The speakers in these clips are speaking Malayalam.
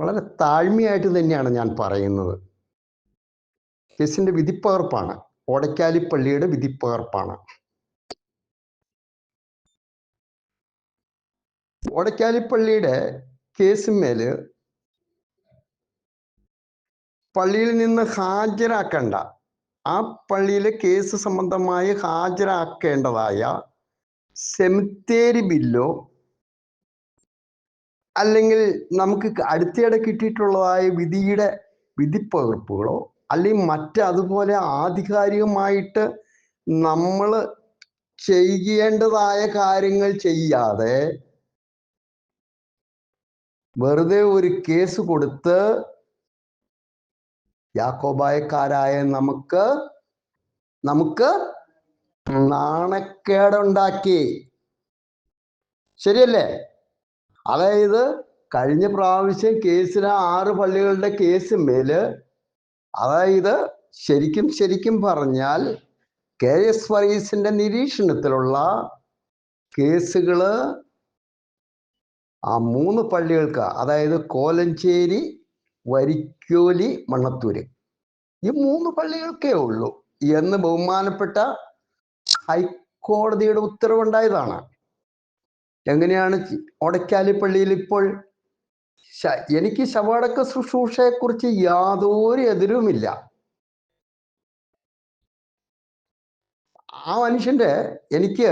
വളരെ താഴ്മയായിട്ട് തന്നെയാണ് ഞാൻ പറയുന്നത്. കേസിന്റെ വിധിപ്പകർപ്പാണ്, ഓടക്കാലിപ്പള്ളിയുടെ വിധിപ്പകർപ്പാണ്. ഓടക്കാലിപ്പള്ളിയുടെ കേസിന്മേല് പള്ളിയിൽ നിന്ന് ഹാജരാക്കേണ്ട, ആ പള്ളിയിലെ കേസ് സംബന്ധമായി ഹാജരാക്കേണ്ടതായ സെമിത്തേരി ബില്ലോ അല്ലെങ്കിൽ നമുക്ക് അടുത്തിടെ കിട്ടിയിട്ടുള്ളതായ വിധിപ്പകർപ്പുകളോ അല്ലെങ്കിൽ അതുപോലെ ആധികാരികമായിട്ട് നമ്മൾ ചെയ്യേണ്ടതായ കാര്യങ്ങൾ ചെയ്യാതെ വെറുതെ ഒരു കേസ് കൊടുത്ത് യാക്കോബായക്കാരായ നമുക്ക് നാണക്കേടുണ്ടാക്കി. ശരിയല്ലേ? അതായത് കഴിഞ്ഞ പ്രാവശ്യം കേസിന് 6 പള്ളികളുടെ കേസിന്മേല്, അതായത് ശരിക്കും പറഞ്ഞാൽ KS വർഗീസിന്റെ നിരീക്ഷണത്തിലുള്ള കേസുകള് ആ 3 പള്ളികൾക്ക്, അതായത് കോലഞ്ചേരി, വരിക്കോലി, മണ്ണത്തൂര്, ഈ 3 പള്ളികൾക്കേ ഉള്ളൂ എന്ന് ബഹുമാനപ്പെട്ട ഹൈക്കോടതിയുടെ ഉത്തരവുണ്ടായതാണ്. എങ്ങനെയാണ് ഓടക്കാലിപ്പള്ളിയിൽ ഇപ്പോൾ എനിക്ക് ശവടക്ക ശുശ്രൂഷയെക്കുറിച്ച് യാതൊരു എതിരുമില്ല. ആ മനുഷ്യന്റെ, എനിക്ക്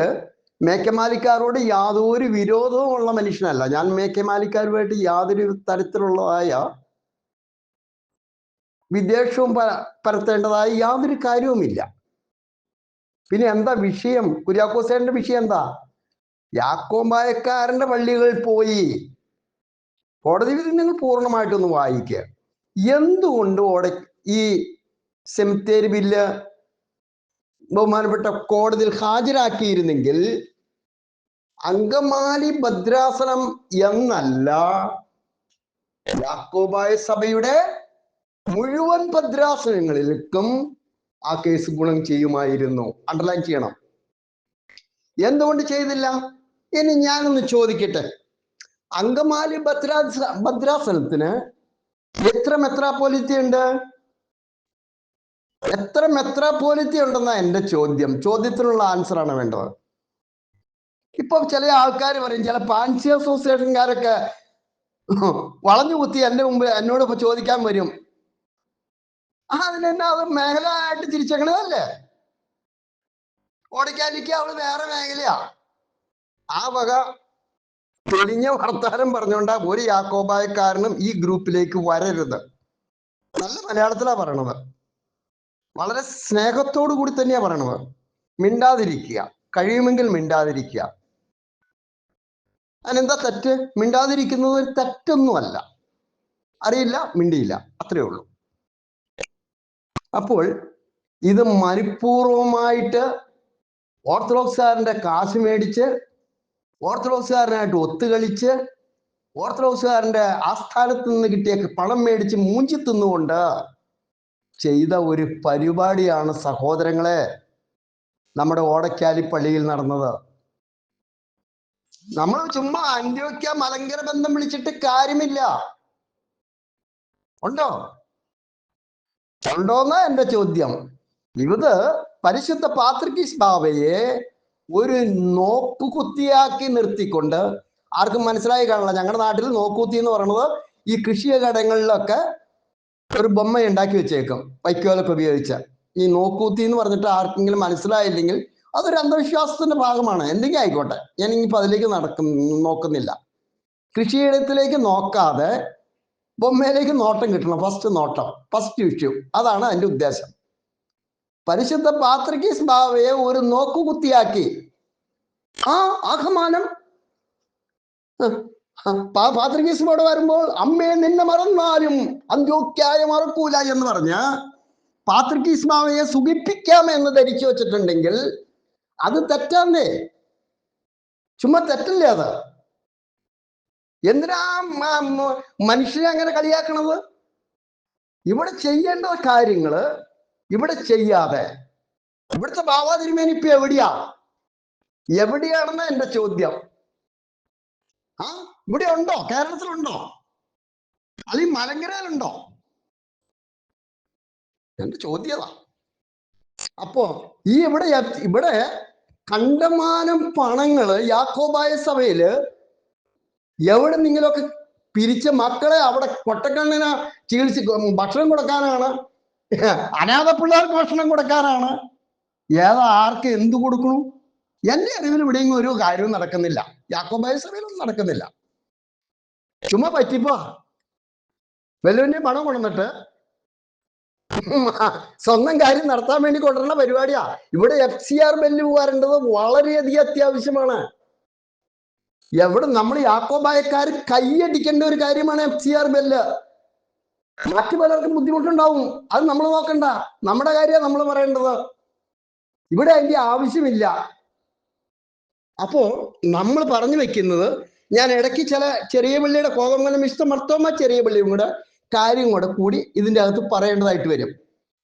മേക്കമാലിക്കാരോട് യാതൊരു വിരോധവും ഉള്ള മനുഷ്യനല്ല. ഞാൻ മേക്കമാലിക്കാരുമായിട്ട് യാതൊരു തരത്തിലുള്ളതായ വിദ്വേഷവും പരത്തേണ്ടതായ യാതൊരു കാര്യവുമില്ല. പിന്നെ എന്താ വിഷയം? കുര്യാക്കോസേന്റെ വിഷയം എന്താ? യാക്കോബായക്കാരന്റെ പള്ളികളിൽ പോയി കോടതി വിധി നിങ്ങൾ പൂർണ്ണമായിട്ടൊന്ന് വായിക്കുക. എന്തുകൊണ്ട് ഈ സെമിത്തേരി ബില്ല് ബഹുമാനപ്പെട്ട കോടതിയിൽ ഹാജരാക്കിയിരുന്നെങ്കിൽ അങ്കമാലി ഭദ്രാസനം എന്നല്ല, യാക്കോബായ സഭയുടെ മുഴുവൻ ഭദ്രാസനങ്ങളിലേക്കും ആ കേസ് ഗുണം ചെയ്യുമായിരുന്നു. അണ്ടർലൈൻ ചെയ്യണം. എന്തുകൊണ്ട് ചെയ്തില്ല? ഇനി ഞാനൊന്ന് ചോദിക്കട്ടെ, അങ്കമാലി ഭദ്രാസനത്തിന് എത്ര മെത്രാപ്പോലിത്ത ഉണ്ട്? എത്ര മെത്രാപ്പോലിത്ത ഉണ്ടെന്നാ എന്റെ ചോദ്യം. ചോദ്യത്തിനുള്ള ആൻസറാണ് വേണ്ടത്. ഇപ്പൊ ചില ആൾക്കാർ പറയും, ചില പാൻസി അസോസിയേഷൻകാരൊക്കെ വളഞ്ഞു കുത്തി എന്നോട് ഇപ്പൊ ചോദിക്കാൻ വരും, അതിനെന്നാ അത് മേഖലയായിട്ട് തിരിച്ചേക്കണതല്ലേ? ഓടക്കാലിക്ക് അവള് വേറെ മേഖലയാ. ആ വക തെളിഞ്ഞ വർത്താനം പറഞ്ഞുകൊണ്ടാ ഒരു യാക്കോബായക്കാരനും ഈ ഗ്രൂപ്പിലേക്ക് വരരുത്. നല്ല മലയാളത്തിലാ പറയണത്, വളരെ സ്നേഹത്തോടു കൂടി തന്നെയാ പറയണത്. മിണ്ടാതിരിക്കുക, കഴിയുമെങ്കിൽ മിണ്ടാതിരിക്കുക. അതിനെന്താ തെറ്റ്? മിണ്ടാതിരിക്കുന്നത് തെറ്റൊന്നുമല്ല. അറിയില്ല, മിണ്ടിയില്ല, അത്രേ ഉള്ളൂ. അപ്പോൾ ഇത് മനഃപൂർവമായിട്ട് ഓർത്തഡോക്സുകാരന്റെ കാശ് മേടിച്ച്, ഓർത്തഡോക്സുകാരനായിട്ട് ഒത്തുകളിച്ച്, ഓർത്തഡോക്സുകാരന്റെ ആസ്ഥാനത്ത് നിന്ന് കിട്ടിയ പണം മേടിച്ച് മൂഞ്ചി തിന്നുകൊണ്ട് ചെയ്ത ഒരു പരിപാടിയാണ് സഹോദരങ്ങളെ നമ്മുടെ ഓടക്കാലിപ്പള്ളിയിൽ നടന്നത്. നമ്മൾ ചുമ്മാ അന്ത്യോക്യ മലങ്കര ബന്ധം വിളിച്ചിട്ട് കാര്യമില്ല. ഉണ്ടോന്നാ എന്റെ ചോദ്യം. ഇത് പരിശുദ്ധ പാത്രിക്കീസ് ബാവയെ ഒരു നോക്കുകുത്തിയാക്കി നിർത്തിക്കൊണ്ട്, ആർക്കും മനസ്സിലായി കാണില്ല, ഞങ്ങളുടെ നാട്ടിൽ നോക്കുകുത്തി എന്ന് പറയുന്നത് ഈ കൃഷിയിടങ്ങളിലൊക്കെ ഒരു ബൊമ്മ ഉണ്ടാക്കി വെച്ചേക്കും വൈക്കോലൊക്കെ ഉപയോഗിച്ച്. ഈ നോക്കൂത്തി എന്ന് പറഞ്ഞിട്ട് ആർക്കെങ്കിലും മനസ്സിലായില്ലെങ്കിൽ അതൊരു അന്ധവിശ്വാസത്തിന്റെ ഭാഗമാണ്. എന്തെങ്കിലും ആയിക്കോട്ടെ, ഞാൻ ഇനിയിപ്പോൾ അതിലേക്ക് നോക്കുന്നില്ല. കൃഷിയിടത്തിലേക്ക് നോക്കാതെ ബൊമ്മയിലേക്ക് നോട്ടം കിട്ടണം. ഫസ്റ്റ് ഇഷ്യൂ അതാണ് അതിന്റെ ഉദ്ദേശം. പരിശുദ്ധ പാത്രിക്കീസ് ബാവയെ ഒരു നോക്കുകുത്തിയാക്കി ആ ആഹ്മാനം പാത്രിക്കീസ് ബാവ വരുമ്പോൾ അമ്മയെ നിന്നെ മറന്നാലും അന്ത്യോക്യായ മറക്കൂല എന്ന് പറഞ്ഞ പാത്രിക്കീസ് ബാവയെ സുഖിപ്പിക്കാമെന്ന് ധരിച്ചു വെച്ചിട്ടുണ്ടെങ്കിൽ അത് തെറ്റാന്നേ. ചുമ്മാ തെറ്റല്ലേ അത്? എന്തിനാ മനുഷ്യനെ അങ്ങനെ കളിയാക്കണത്? ഇവിടെ ചെയ്യേണ്ട കാര്യങ്ങള് ഇവിടെ ചെയ്യാതെ ഇവിടുത്തെ ബാബാ തിരുമേനി ഇപ്പൊ എവിടെയാണെന്ന് എന്റെ ചോദ്യം. ഇവിടെ ഉണ്ടോ? കേരളത്തിലുണ്ടോ? അത് ഈ മലങ്കരയിലുണ്ടോ? എന്റെ ചോദ്യതാ. അപ്പോ ഈ ഇവിടെ കണ്ടമാനം പണങ്ങള് യാക്കോബായ സഭയില് എവിടെ നിങ്ങളൊക്കെ പിരിച്ച മക്കളെ അവിടെ കൊട്ടക്കണ്ണിന് ചികിത്സ ഭക്ഷണം കൊടുക്കാനാണ്, അനാഥ പിള്ളേർക്ക് ഭക്ഷണം കൊടുക്കാനാണ്. ആർക്ക് എന്തു കൊടുക്കണു? എന്റെ അറിവിൽ ഇവിടെയെങ്കിലും ഒരു കാര്യവും നടക്കുന്നില്ല. യാക്കോബായ സഭയിലൊന്നും നടക്കുന്നില്ല. ചുമ്മാ പറ്റിപ്പോ വല്ലുവിന്റെ പണം കൊണ്ടുവന്നിട്ട് സ്വന്തം കാര്യം നടത്താൻ വേണ്ടി കൊണ്ടുവരുന്ന പരിപാടിയാ. ഇവിടെ FCR ബെല്ല് വരേണ്ടത് വളരെയധികം അത്യാവശ്യമാണ്. എവിടെ നമ്മൾ യാക്കോബായക്കാർ കൈയടിക്കേണ്ട ഒരു കാര്യമാണ് FCR ബെല്ല്. മറ്റു പലർക്കും ബുദ്ധിമുട്ടുണ്ടാവും, അത് നമ്മൾ നോക്കണ്ട. നമ്മുടെ കാര്യമാണ് നമ്മൾ പറയേണ്ടത്. ഇവിടെ അതിന്റെ ആവശ്യമില്ല. അപ്പോ നമ്മൾ പറഞ്ഞു വെക്കുന്നത്, ഞാൻ ഇടയ്ക്ക് ചില ചെറിയ പള്ളിയുടെ കോതമംഗലം മിസ്റ്റർ മർത്തോമ ചെറിയ പള്ളിയും കൂടെ കാര്യം കൂടി ഇതിൻ്റെ അകത്ത് പറയേണ്ടതായിട്ട് വരും.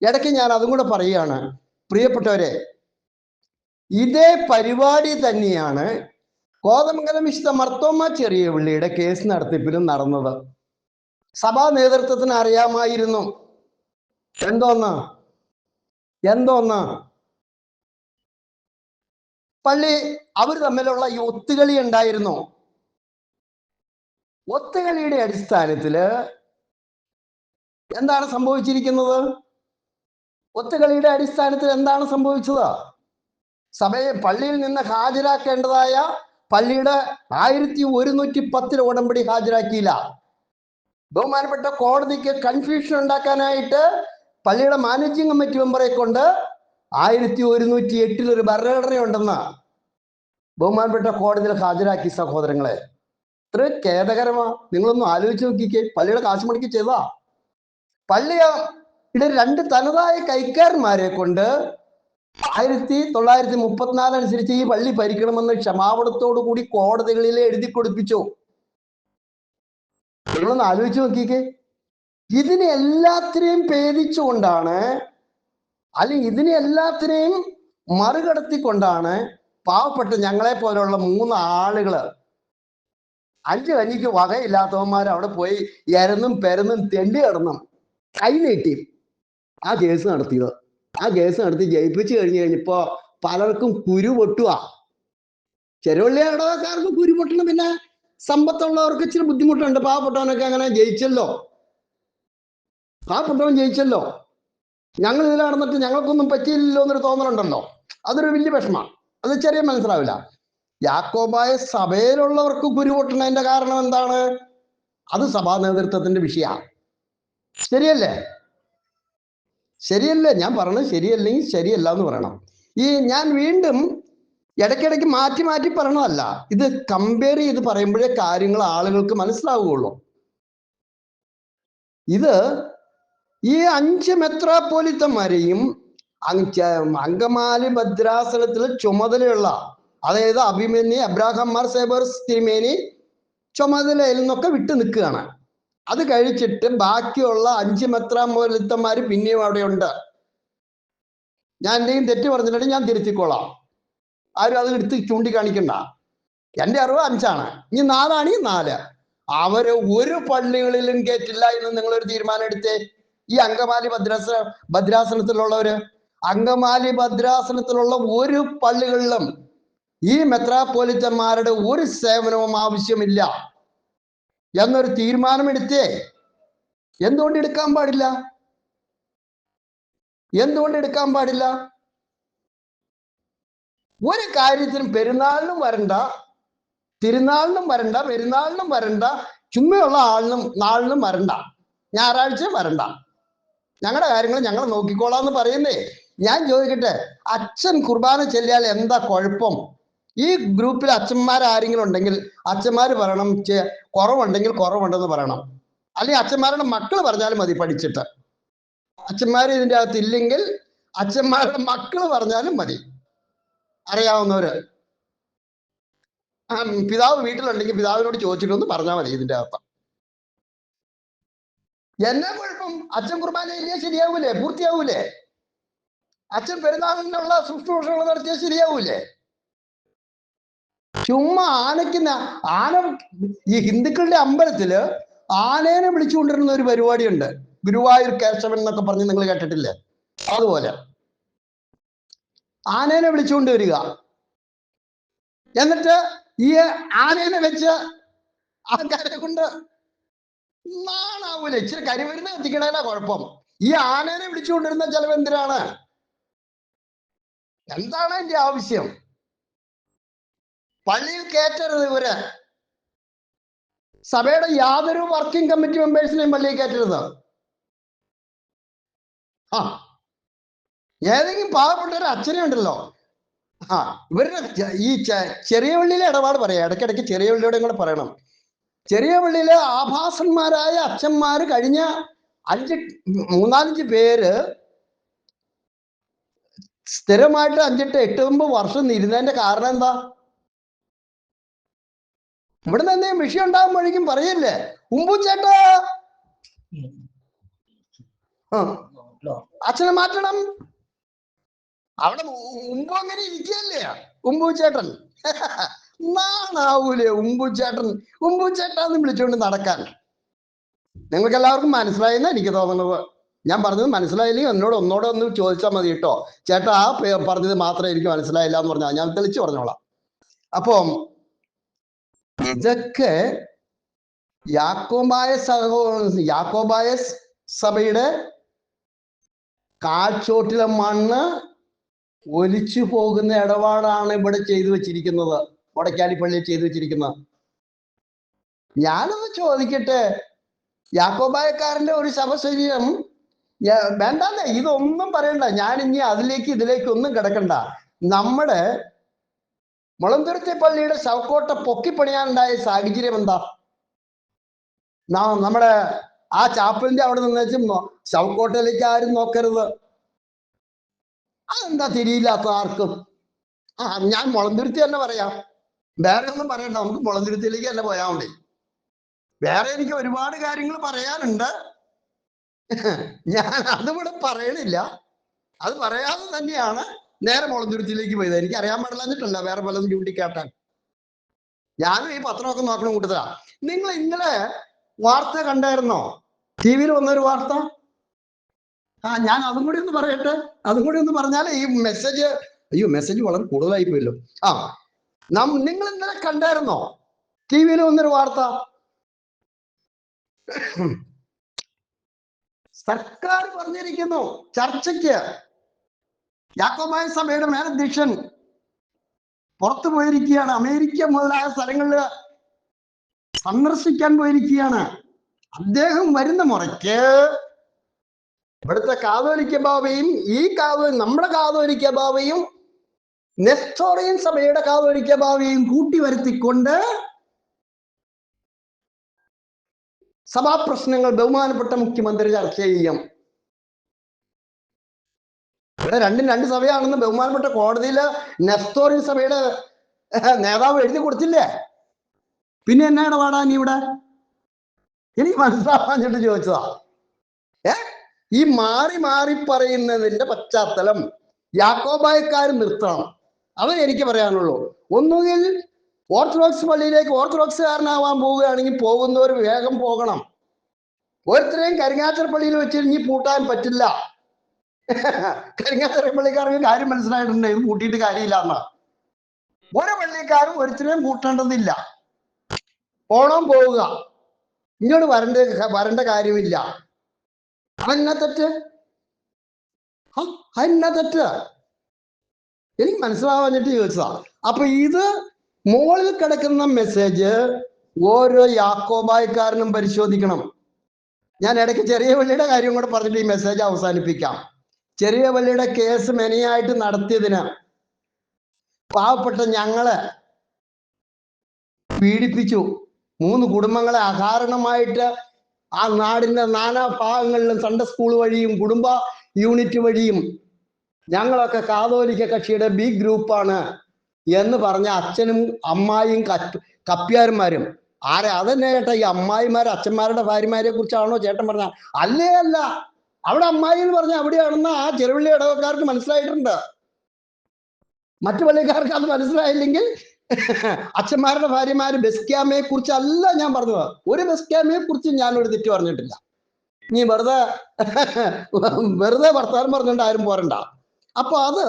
ഇടയ്ക്ക് ഞാൻ അതും കൂടെ പറയുകയാണ്. പ്രിയപ്പെട്ടവരെ, ഇതേ പരിപാടി തന്നെയാണ് കോതമംഗലം മിസ്റ്റർ മർത്തോമ ചെറിയ പള്ളിയുടെ കേസ് നടത്തിപ്പിലും നടന്നത്. സഭാ നേതൃത്വത്തിന് അറിയാമായിരുന്നു. എന്തോന്ന് പള്ളി അവർ തമ്മിലുള്ള ഈ ഒത്തുകളി ഉണ്ടായിരുന്നു. ഒത്തുകളിയുടെ അടിസ്ഥാനത്തില് എന്താണ് സംഭവിച്ചിരിക്കുന്നത്? ഒത്തുകളിയുടെ അടിസ്ഥാനത്തിൽ എന്താണ് സംഭവിച്ചത്? സഭയെ പള്ളിയിൽ നിന്ന് ഹാജരാക്കേണ്ടതായ പള്ളിയുടെ 1110 ഉടമ്പടി ഹാജരാക്കിയില്ല. ബഹുമാനപ്പെട്ട കോടതിക്ക് കൺഫ്യൂഷൻ ഉണ്ടാക്കാനായിട്ട് പള്ളിയുടെ മാനേജിംഗ് കമ്മിറ്റി മെമ്പറെ കൊണ്ട് 1108 ഒരു ഭരണഘടനയുണ്ടെന്ന് ബഹുമാനപ്പെട്ട കോടതിയിൽ ഹാജരാക്കി. സഹോദരങ്ങളെ, ഇത്ര ഖേദകരമാ. നിങ്ങളൊന്നും ആലോചിച്ച് നോക്കിക്കേ. പള്ളിയുടെ കാശ് മുടക്കി ചെയ്താ. പള്ളിയുടെ 2 തനതായ കൈക്കാരന്മാരെ കൊണ്ട് 1934 അനുസരിച്ച് ഈ പള്ളി ഭരിക്കണമെന്ന് ക്ഷമാപണത്തോടു കൂടി കോടതികളിൽ എഴുതി കൊടുപ്പിച്ചു. നിങ്ങളൊന്ന് ആലോചിച്ച് നോക്കിക്കേ. ഇതിനെ എല്ലാത്തിനെയും ഭേദിച്ചുകൊണ്ടാണ്, അല്ലെങ്കിൽ ഇതിനെ എല്ലാത്തിനെയും മറികടത്തിക്കൊണ്ടാണ് പാവപ്പെട്ട ഞങ്ങളെ പോലുള്ള 3 ആളുകള് 5 കഞ്ഞിക്ക് വകയില്ലാത്തവന്മാർ അവിടെ പോയി എരന്നും പെരന്നും തെണ്ടി കിടന്നും കൈ നീട്ടി ആ കേസ് നടത്തിയത്. ആ കേസ് നടത്തി ജയിപ്പിച്ചു കഴിഞ്ഞപ്പോ പലർക്കും കുരു പൊട്ടുക. ചെറുവള്ളി ഇടവക്കാർക്ക് കുരു പൊട്ടണം. പിന്നെ സമ്പത്തുള്ളവർക്ക് ഇച്ചിരി ബുദ്ധിമുട്ടുണ്ട്. പാവപ്പെട്ടവനൊക്കെ അങ്ങനെ ജയിച്ചല്ലോ. പാവപ്പെട്ടവൻ ജയിച്ചല്ലോ, ഞങ്ങൾ ഇതിൽ നടന്നിട്ട് ഞങ്ങൾക്കൊന്നും പറ്റിയില്ലല്ലോ എന്നൊരു തോന്നലുണ്ടല്ലോ. അതൊരു വലിയ വിഷമമാണ്. അത് ചെറിയ മനസ്സിലാവില്ല. യാക്കോബായ സഭയിലുള്ളവർക്ക് കുരു പൊട്ടണതിന്റെ കാരണം എന്താണ്? അത് സഭാ നേതൃത്വത്തിന്റെ വിഷയമാണ്. ശരിയല്ലേ? ഞാൻ പറഞ്ഞത് ശരിയല്ലെങ്കിൽ ശരിയല്ല എന്ന് പറയണം. ഞാൻ വീണ്ടും ഇടയ്ക്കിടയ്ക്ക് മാറ്റി പറയണതല്ല. ഇത് കമ്പയർ ചെയ്ത് പറയുമ്പോഴേ കാര്യങ്ങൾ ആളുകൾക്ക് മനസ്സിലാവുകയുള്ളൂ. ഇത് ഈ 5 മെത്രാപ്പോലിത്തന്മാരെയും അങ്കമാലി ഭദ്രാസനത്തിൽ ചുമതലയുള്ള, അതായത് അഭിമന്യു അബ്രാഹാം മാർ സേബേർസ് തിരുമേനി ചുമതലയിൽ നിന്നൊക്കെ വിട്ടു നിൽക്കുകയാണ്. അത് കഴിച്ചിട്ട് ബാക്കിയുള്ള 5 മെത്രാപ്പോലിത്തന്മാര് പിന്നെയും അവിടെ ഉണ്ട്. ഞാൻ എന്തെങ്കിലും തെറ്റ് പറഞ്ഞിട്ടുണ്ടെങ്കിൽ ഞാൻ തിരുത്തിക്കോളാം. ആരും അതിലെടുത്ത് ചൂണ്ടിക്കാണിക്കണ്ട. എൻ്റെ അറിവ് 5ആണ്. ഇനി 4ആണെങ്കിൽ 4. അവര് ഒരു പള്ളികളിലും കേറ്റില്ല എന്ന് നിങ്ങളൊരു തീരുമാനം എടുത്തേ. ഈ അങ്കമാലി ഭദ്രാസനത്തിലുള്ളവര്, അങ്കമാലി ഭദ്രാസനത്തിലുള്ള ഒരു പള്ളികളിലും ഈ മെത്രാപ്പോലിത്തന്മാരുടെ ഒരു സേവനവും ആവശ്യമില്ല എന്നൊരു തീരുമാനമെടുത്തേ. എന്തുകൊണ്ട് എടുക്കാൻ പാടില്ല? ഒരു കാര്യത്തിനും പെരുന്നാളിനും വരണ്ട, തിരുനാളിനും വരണ്ട, പെരുന്നാളിനും വരണ്ട, ചുമ്മയുള്ള നാളിനും വരണ്ട, ഞായറാഴ്ച വരണ്ട. ഞങ്ങളുടെ കാര്യങ്ങൾ ഞങ്ങൾ നോക്കിക്കോളാന്ന് പറയുന്നേ. ഞാൻ ചോദിക്കട്ടെ, അച്ഛൻ കുർബാന ചെല്ലിയാൽ എന്താ കുഴപ്പം? ഈ ഗ്രൂപ്പിൽ അച്ഛന്മാരാരെങ്കിലും ഉണ്ടെങ്കിൽ അച്ഛന്മാർ പറയണം, കുറവുണ്ടെങ്കിൽ കുറവുണ്ടെന്ന് പറയണം. അല്ലെങ്കിൽ അച്ഛന്മാരുടെ മക്കൾ പറഞ്ഞാലും മതി. പഠിച്ചിട്ട് അച്ഛന്മാർ ഇതിൻ്റെ അകത്ത് ഇല്ലെങ്കിൽ അച്ഛന്മാരുടെ മക്കൾ പറഞ്ഞാലും മതി. അറിയാവുന്നവര്, പിതാവ് വീട്ടിലുണ്ടെങ്കിൽ പിതാവിനോട് ചോദിച്ചിട്ടൊന്ന് പറഞ്ഞാൽ മതി. ഇതിൻ്റെ അകത്ത് എന്നാ കുഴപ്പം? അച്ഛൻ കുർബാന ഇല്ലേ ശരിയാവൂലേ? പൂർത്തിയാവൂലേ? അച്ഛൻ പെരുന്നാളിനുള്ള ശുശ്രൂഷകൾ നടത്തിയാൽ ശരിയാവൂലേ? ചുമ്മാ ആന ഈ ഹിന്ദുക്കളുടെ അമ്പലത്തില് ആനേനെ വിളിച്ചുകൊണ്ടിരുന്ന ഒരു പരിപാടിയുണ്ട്, ഗുരുവായൂർ കേശവൻ എന്നൊക്കെ പറഞ്ഞ് നിങ്ങൾ കേട്ടിട്ടില്ലേ? അതുപോലെ ആനേനെ വിളിച്ചുകൊണ്ട് വരിക, എന്നിട്ട് ഈ ആനേനെ വെച്ച് ആൾക്കാരെ കൊണ്ട് നാണാവൂല. ഇച്ചിരി കരിമരുന്ന് എത്തിക്കണേലാ കുഴപ്പം. ഈ ആനേനെ വിളിച്ചുകൊണ്ടിരുന്ന ചെലവ് എന്തിനാണ്? എന്താണ് എന്റെ ആവശ്യം? പള്ളിയിൽ കയറ്റരുത് ഇവര്. സഭയുടെ യാതൊരു വർക്കിംഗ് കമ്മിറ്റി മെമ്പേഴ്സിനെയും പള്ളിയിൽ കയറ്റരുത്. ആ ഏതെങ്കിലും പാവപ്പെട്ട ഒരു അച്ഛനെ ഉണ്ടല്ലോ, ഇവരുടെ ഈ ചെറിയ പള്ളിയിലെ ഇടപാട് പറയാം, ഇടയ്ക്കിടയ്ക്ക് ചെറിയ പള്ളിയോടെ കൂടെ പറയണം. ചെറിയ പള്ളിയിലെ ആഭാസന്മാരായ അച്ഛന്മാര് കഴിഞ്ഞ 3-4 പേര് സ്ഥിരമായിട്ട് 5-8 വർഷം ഇരുന്നതിന്റെ കാരണം എന്താ? ഇവിടെ നിന്ന് എന്തെങ്കിലും വിഷയം ഉണ്ടാകുമ്പോഴേക്കും പറയല്ലേ, ഉമ്പുച്ചേട്ടാ അച്ഛനെ മാറ്റണം. അവിടെ ഉമ്പു അങ്ങനെ ഇരിക്കല്ലേ ഉമ്പുച്ചേട്ടൻ. നാണാവൂലേ ഉമ്പുച്ചേട്ടാന്ന് വിളിച്ചുകൊണ്ട് നടക്കാൻ? നിങ്ങൾക്ക് എല്ലാവർക്കും മനസ്സിലായെന്ന് എനിക്ക് തോന്നുന്നത്. ഞാൻ പറഞ്ഞത് മനസ്സിലായില്ലെങ്കിൽ എന്നോട് ഒന്നോടെ ചോദിച്ചാൽ മതി കേട്ടോ. ചേട്ടാ ആ പറഞ്ഞത് മാത്രമേ എനിക്ക് മനസ്സിലായില്ല എന്ന് പറഞ്ഞാൽ ഞാൻ തെളിച്ചു പറഞ്ഞോളാം. അപ്പം ഇതൊക്കെ യാക്കോബായ സഭയുടെ കാൽച്ചോട്ടിലെ മണ്ണ് ഒലിച്ചു പോകുന്ന ഇടപാടാണ് ഇവിടെ ചെയ്തു വെച്ചിരിക്കുന്നത്, കൊടക്കാലി പള്ളിയിൽ ചെയ്തു വെച്ചിരിക്കുന്നത്. ഞാനൊന്ന് ചോദിക്കട്ടെ, യാക്കോബായക്കാരന്റെ ഒരു ശവശരീരം വേണ്ടല്ലേ? ഇതൊന്നും പറയണ്ട, ഞാൻ ഇനി ഇതിലേക്ക് ഒന്നും കിടക്കണ്ട. നമ്മുടെ മുളന്തുരുത്തി പള്ളിയുടെ ശവക്കോട്ട പൊക്കിപ്പണിയാനുണ്ടായ സാഹചര്യം എന്താ? നമ്മുടെ ആ ചാപ്പലിന്റെ അവിടെ നിന്ന് ശവക്കോട്ടയിലേക്ക് ആരും നോക്കരുത്. അതെന്താ തിരിയില്ലാത്ത ആർക്കും? ഞാൻ മുളന്തുരുത്തി തന്നെ പറയാം, വേറെ ഒന്നും പറയണ്ട, നമുക്ക് മുളന്തുരുത്തിയിലേക്ക് തന്നെ പോയാൽ മതി. വേറെ എനിക്ക് ഒരുപാട് കാര്യങ്ങൾ പറയാനുണ്ട്, ഞാൻ അതിവിടെ പറയണില്ല. അത് പറയാതെ തന്നെയാണ് നേരെ മുളന്തുരുത്തിയിലേക്ക് പോയത്. എനിക്ക് അറിയാൻ പാടില്ലാഞ്ഞിട്ടല്ല, വേറെ പലതും ചൂണ്ടിക്കാട്ടാൻ. ഞാനും ഈ പത്രമൊക്കെ നോക്കണം കൂട്ടത്തിലാ. നിങ്ങൾ ഇന്നലെ വാർത്ത കണ്ടായിരുന്നോ? ടി വിയിൽ വന്നൊരു വാർത്ത. ഞാൻ അതും കൂടി ഒന്ന് പറയട്ടെ. അതും കൂടി ഒന്ന് പറഞ്ഞാലേ ഈ മെസ്സേജ് വളരെ കൂടുതലായി പോയല്ലോ. നിങ്ങൾ ഇന്നലെ കണ്ടായിരുന്നോ ടി വിയിൽ വന്നൊരു വാർത്ത? സർക്കാർ പറഞ്ഞിരിക്കുന്നു ചർച്ചയ്ക്ക് യാക്കോബായ സഭയുടെ മേലധ്യക്ഷൻ പുറത്തു പോയിരിക്കുകയാണ്, അമേരിക്ക മുതലായ സ്ഥലങ്ങളിൽ സന്ദർശിക്കാൻ പോയിരിക്കുകയാണ്. അദ്ദേഹം വരുന്ന മുറയ്ക്ക് ഇവിടുത്തെ കാതോലിക്ക ബാവയും നമ്മുടെ കാതോലിക്ക ബാവയും നെസ്റ്റോറിയൻ സഭയുടെ കാതോലിക്ക ബാവയും കൂട്ടി വരുത്തിക്കൊണ്ട് സഭാപ്രശ്നങ്ങൾ ബഹുമാനപ്പെട്ട മുഖ്യമന്ത്രി ചർച്ച ചെയ്യും. ഇവിടെ രണ്ടും രണ്ട് സഭയാണെന്ന് ബഹുമാനപ്പെട്ട കോടതിയില് നെസ്റ്റോറിയൻ സഭയുടെ നേതാവ് എഴുതി കൊടുത്തില്ലേ? പിന്നെ എന്നാ ഇടപാടാ നീ ഇവിടെ? എനിക്ക് മനസ്സിലാവാഞ്ഞിട്ട് ചോദിച്ചതാ. ഈ മാറി പറയുന്നതിന്റെ പശ്ചാത്തലം യാക്കോബായക്കാർ നിർത്തണം. അത് എനിക്ക് പറയാനുള്ളൂ. ഒന്നുകിൽ ഓർത്തഡോക്സ് പള്ളിയിലേക്ക് ഓർത്തഡോക്സുകാരനാവാൻ പോവുകയാണെങ്കിൽ പോകുന്നവർ വേഗം പോകണം. ഓരോരുത്തരെയും കരിങ്ങാച്ചർ പള്ളിയിൽ വെച്ച് ഇനി പൂട്ടാൻ പറ്റില്ല. കരിങ്ങാച്ചർ പള്ളിക്കാർക്ക് കാര്യം മനസ്സിലായിട്ടുണ്ട്, ഇത് പൂട്ടിയിട്ട് കാര്യമില്ല എന്നാ. ഓരോ പള്ളിക്കാരും ഒരുത്തരെയും പൂട്ടേണ്ടതില്ല. പോണം, പോവുക, ഇങ്ങോട്ട് വരേണ്ട കാര്യമില്ല. അതെന്നാ തെറ്റ്? എനിക്ക് മനസ്സിലാവാഞ്ഞിട്ട് ചോദിച്ചതാ. അപ്പൊ ഇത് മുകളിൽ കിടക്കുന്ന മെസ്സേജ് ഓരോ യാക്കോബായക്കാരനും പരിശോധിക്കണം. ഞാൻ ഇടയ്ക്ക് ചെറിയ പള്ളിയുടെ കാര്യം കൂടെ പറഞ്ഞിട്ട് ഈ മെസ്സേജ് അവസാനിപ്പിക്കാം. ചെറിയ പള്ളിയുടെ കേസ് മെനയായിട്ട് നടത്തിയതിന് പാവപ്പെട്ട ഞങ്ങളെ പീഡിപ്പിച്ചു. 3 കുടുംബങ്ങളെ അകാരണമായിട്ട് ആ നാടിന്റെ നാനാ ഭാഗങ്ങളിലും സൺഡേ സ്കൂൾ വഴിയും കുടുംബ യൂണിറ്റ് വഴിയും ഞങ്ങളൊക്കെ കാതോലിക്ക കക്ഷിയുടെ ബി ഗ്രൂപ്പാണ് എന്ന് പറഞ്ഞ അച്ഛനും അമ്മായിയും കപ്പ്യാരന്മാരും അതന്നെ ചേട്ടാ, ഈ അമ്മായിമാര് അച്ഛന്മാരുടെ ഭാര്യമാരെ കുറിച്ചാണോ ചേട്ടൻ പറഞ്ഞ? അല്ല, അവിടെ അമ്മായി എന്ന് പറഞ്ഞ അവിടെയാണെന്ന് ആ ചെറുപള്ളി ഇടവക്കാർക്ക് മനസ്സിലായിട്ടുണ്ട്. മറ്റു പള്ളിക്കാർക്ക് അത് മനസ്സിലായില്ലെങ്കിൽ അച്ഛന്മാരുടെ ഭാര്യമാര് ബെസ്ക്യാമയെ കുറിച്ചല്ല ഞാൻ പറഞ്ഞത്. ഒരു ബെസ്ക്യാമയെ കുറിച്ച് ഞാനൊരു തെറ്റ് പറഞ്ഞിട്ടില്ല. നീ വെറുതെ വർത്താനം പറഞ്ഞുകൊണ്ട് ആരും പോരണ്ട. അപ്പൊ അത്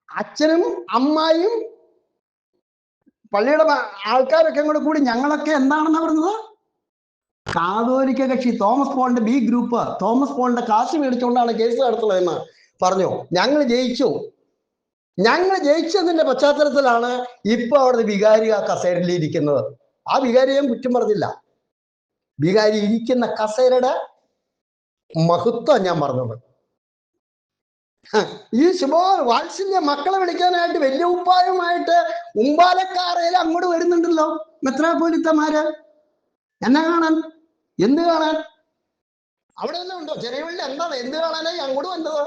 അച്ഛനും അമ്മായും പള്ളിയുടെ ആൾക്കാരൊക്കെ കൂടി ഞങ്ങളൊക്കെ എന്താണെന്ന് പറഞ്ഞത്? കാതോലിക്ക കക്ഷി, തോമസ് പോളിന്റെ ബി ഗ്രൂപ്പ്, തോമസ് പോളിന്റെ കാശ് മേടിച്ചുകൊണ്ടാണ് കേസ് നടത്തുന്നതെന്ന് പറഞ്ഞു. ഞങ്ങൾ ജയിച്ചു. ഞങ്ങൾ ജയിച്ചതിന്റെ പശ്ചാത്തലത്തിലാണ് ഇപ്പൊ അവിടുത്തെ വികാരി ആ കസേരയിൽ ഇരിക്കുന്നത്. ആ വികാരി ഞാൻ കുറ്റം പറഞ്ഞില്ല. വികാരി ഇരിക്കുന്ന കസേരയുടെ മഹത്വം ഞാൻ പറഞ്ഞത്. ഈ വാത്സല്യ മക്കളെ വിളിക്കാനായിട്ട് വലിയ ഉപ്പായമായിട്ട് ഉമ്പാലക്കാറയിൽ അങ്ങോട്ട് വരുന്നുണ്ടല്ലോ മെത്രാപ്പോലിത്തമാര്. എന്നെ കാണാൻ, എന്ത് കാണാൻ? അവിടെ തന്നെ ഉണ്ടോ? ചെറിയവള്ളി എന്താണ് എന്ത് കാണാനായി അങ്ങോട്ട് വന്നത്?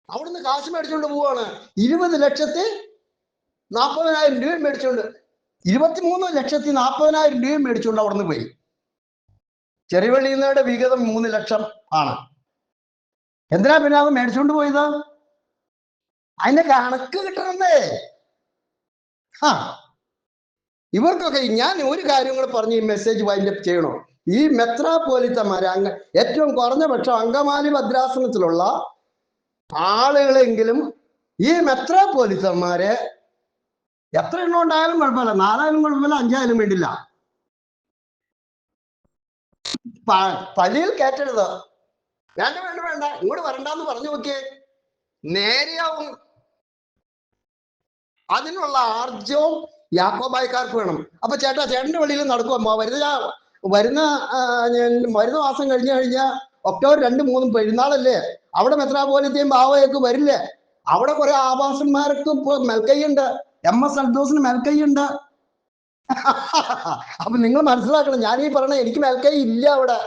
അവിടുന്ന് കാശ് മേടിച്ചുകൊണ്ട് പോവാണ്. 20,40,000 രൂപയും മേടിച്ചോണ്ട്, 23,40,000 രൂപയും മേടിച്ചുകൊണ്ട് അവിടുന്ന് പോയി. ചെറിയവള്ളിയുടെ വിഹിതം 3 ലക്ഷം ആണ്. എന്തിനാ പിന്നെ അത് മേടിച്ചുകൊണ്ട് പോയത്? അതിന്റെ കണക്ക് കിട്ടണമെന്നേ. ഇവർക്കൊക്കെ ഞാൻ ഒരു കാര്യം കൂടെ പറഞ്ഞ് ഈ മെസ്സേജ് വൈൻഡപ്പ് ചെയ്യണോ? ഈ മെത്രാപ്പോലിത്തമാര് ഏറ്റവും കുറഞ്ഞ പക്ഷം അങ്കമാലി ഭദ്രാസനത്തിലുള്ള ആളുകളെങ്കിലും ഈ മെത്രാപ്പോലിത്തന്മാരെ എത്ര എണ്ണം ഉണ്ടായാലും കുഴപ്പമില്ല, 4 ആയാലും കുഴപ്പമില്ല, 5 ആയാലും വേണ്ടില്ല, പള്ളിയിൽ കയറ്റരുത്. വേണ്ട വേണ്ട വേണ്ട, ഇങ്ങോട്ട് വരണ്ടെന്ന് പറഞ്ഞു നോക്കിയേ, നേരെയാവും. അതിനുള്ള ആർജവും യാക്കോബായക്കാർക്ക് വേണം. അപ്പൊ ചേട്ടന്റെ വെളിയിൽ നടക്കുമ്പോ വരുന്ന മാസം കഴിഞ്ഞു കഴിഞ്ഞാൽ ഒക്ടോബർ 2, 3 പെരുന്നാളല്ലേ, അവിടെ മെത്രാപ്പോലിത്തയും ബാവയൊക്കെ വരില്ലേ? അവിടെ കുറെ ആവാസന്മാർക്ക് ഇപ്പൊ മേൽക്കൈയുണ്ട്. MS അൽദോസിന് മേൽക്കൈയുണ്ട്. അപ്പൊ നിങ്ങൾ മനസ്സിലാക്കണം, ഞാൻ ഈ പറയണ എനിക്ക് മേൽക്കൈ ഇല്ല. അവിടെ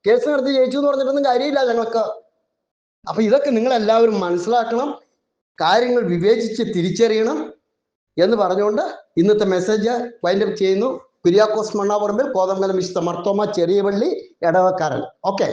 കേസ് നടത്തി ജയിച്ചു എന്ന് പറഞ്ഞിട്ടൊന്നും കാര്യമില്ല ഞങ്ങൾക്ക്. അപ്പൊ ഇതൊക്കെ നിങ്ങൾ എല്ലാവരും മനസ്സിലാക്കണം, കാര്യങ്ങൾ വിവേചിച്ച് തിരിച്ചറിയണം എന്ന് പറഞ്ഞുകൊണ്ട് ഇന്നത്തെ മെസ്സേജ് വൈൻഡപ്പ് ചെയ്യുന്നു. കുര്യാക്കോസ് മണ്ണാപറമ്പിൽ, കോതമംഗലം വിശുദ്ധ മർത്തോമ ചെറിയപള്ളി ഇടവക്കാരൻ. ഓക്കെ.